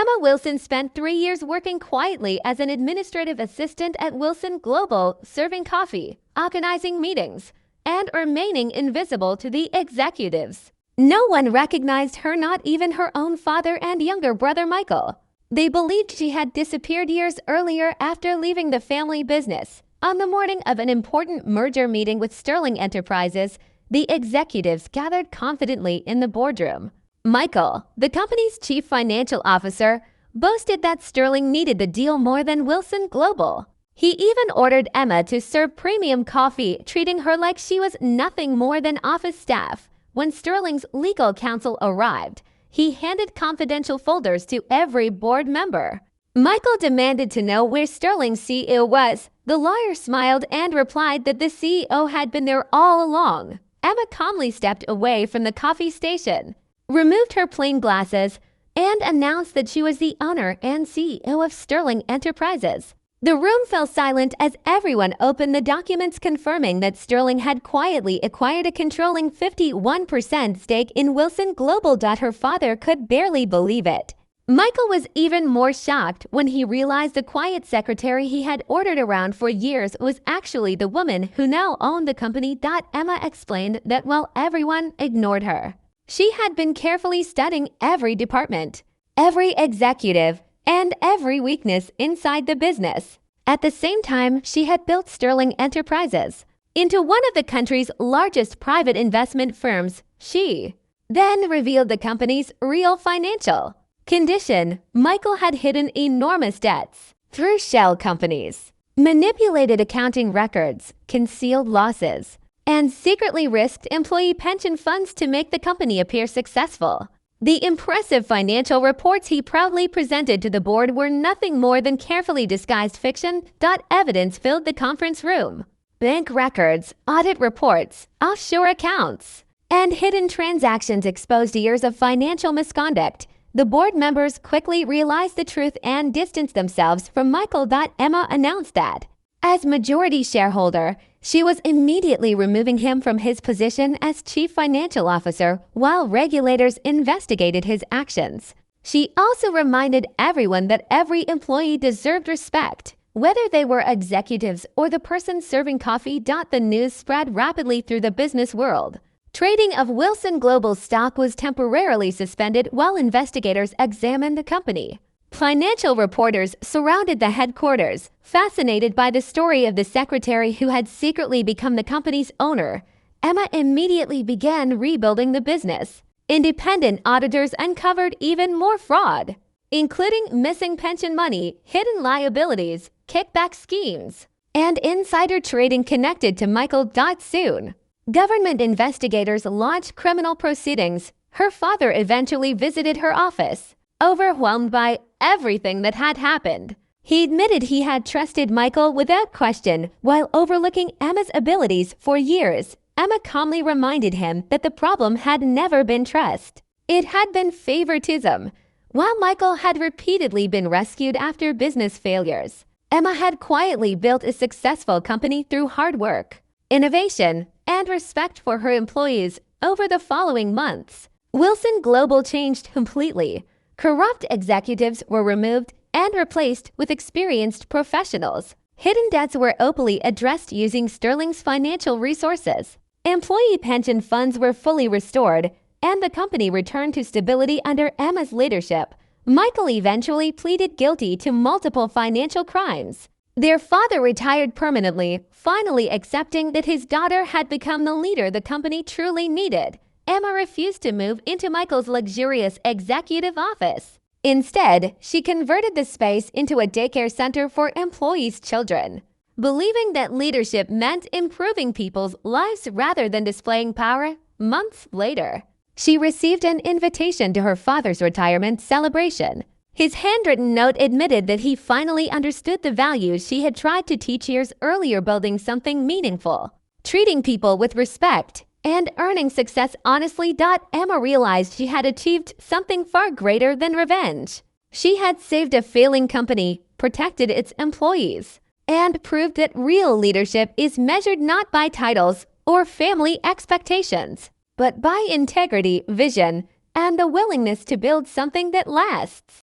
Emma Wilson spent 3 years working quietly as an administrative assistant at Wilson Global, serving coffee, organizing meetings, and remaining invisible to the executives. No one recognized her, not even her own father and younger brother Michael. They believed she had disappeared years earlier after leaving the family business. On the morning of an important merger meeting with Sterling Enterprises, the executives gathered confidently in the boardroom. Michael, the company's chief financial officer, boasted that Sterling needed the deal more than Wilson Global. He even ordered Emma to serve premium coffee, treating her like she was nothing more than office staff. When Sterling's legal counsel arrived, he handed confidential folders to every board member. Michael demanded to know where Sterling's CEO was. The lawyer smiled and replied that the CEO had been there all along. Emma calmly stepped away from the coffee station, removed her plain glasses, and announced that she was the owner and CEO of Sterling Enterprises. The room fell silent as everyone opened the documents confirming that Sterling had quietly acquired a controlling 51% stake in Wilson Global. Her father could barely believe it. Michael was even more shocked when he realized the quiet secretary he had ordered around for years was actually the woman who now owned the company. Emma explained that while everyone ignored her, she had been carefully studying every department, every executive, and every weakness inside the business. At the same time, she had built Sterling Enterprises into one of the country's largest private investment firms. She then revealed the company's real financial condition. Michael had hidden enormous debts through shell companies, manipulated accounting records, concealed losses, and secretly risked employee pension funds to make the company appear successful. The impressive financial reports he proudly presented to the board were nothing more than carefully disguised fiction. Evidence filled the conference room. Bank records, audit reports, offshore accounts, and hidden transactions exposed years of financial misconduct. The board members quickly realized the truth and distanced themselves from Michael. Emma announced that, as majority shareholder, she was immediately removing him from his position as chief financial officer while regulators investigated his actions. She also reminded everyone that every employee deserved respect, whether they were executives or the person serving coffee. The news spread rapidly through the business world. Trading of Wilson Global stock was temporarily suspended while investigators examined the company. Financial reporters surrounded the headquarters, fascinated by the story of the secretary who had secretly become the company's owner. Emma immediately began rebuilding the business. Independent auditors uncovered even more fraud, including missing pension money, hidden liabilities, kickback schemes, and insider trading connected to Michael. Soon, government investigators launched criminal proceedings. Her father eventually visited her office, overwhelmed by everything that had happened. He admitted he had trusted Michael without question while overlooking Emma's abilities for years. Emma calmly reminded him that the problem had never been trust. It had been favoritism. While Michael had repeatedly been rescued after business failures, Emma had quietly built a successful company through hard work, innovation, and respect for her employees. Over the following months, Wilson Global changed completely. Corrupt executives were removed and replaced with experienced professionals. Hidden debts were openly addressed using Sterling's financial resources. Employee pension funds were fully restored, and the company returned to stability under Emma's leadership. Michael eventually pleaded guilty to multiple financial crimes. Their father retired permanently, finally accepting that his daughter had become the leader the company truly needed. Emma refused to move into Michael's luxurious executive office. Instead, she converted the space into a daycare center for employees' children, believing that leadership meant improving people's lives rather than displaying power. Months later, she received an invitation to her father's retirement celebration. His handwritten note admitted that he finally understood the values she had tried to teach years earlier, building something meaningful, treating people with respect, and earning success honestly. Emma realized she had achieved something far greater than revenge. She had saved a failing company, protected its employees, and proved that real leadership is measured not by titles or family expectations, but by integrity, vision, and the willingness to build something that lasts.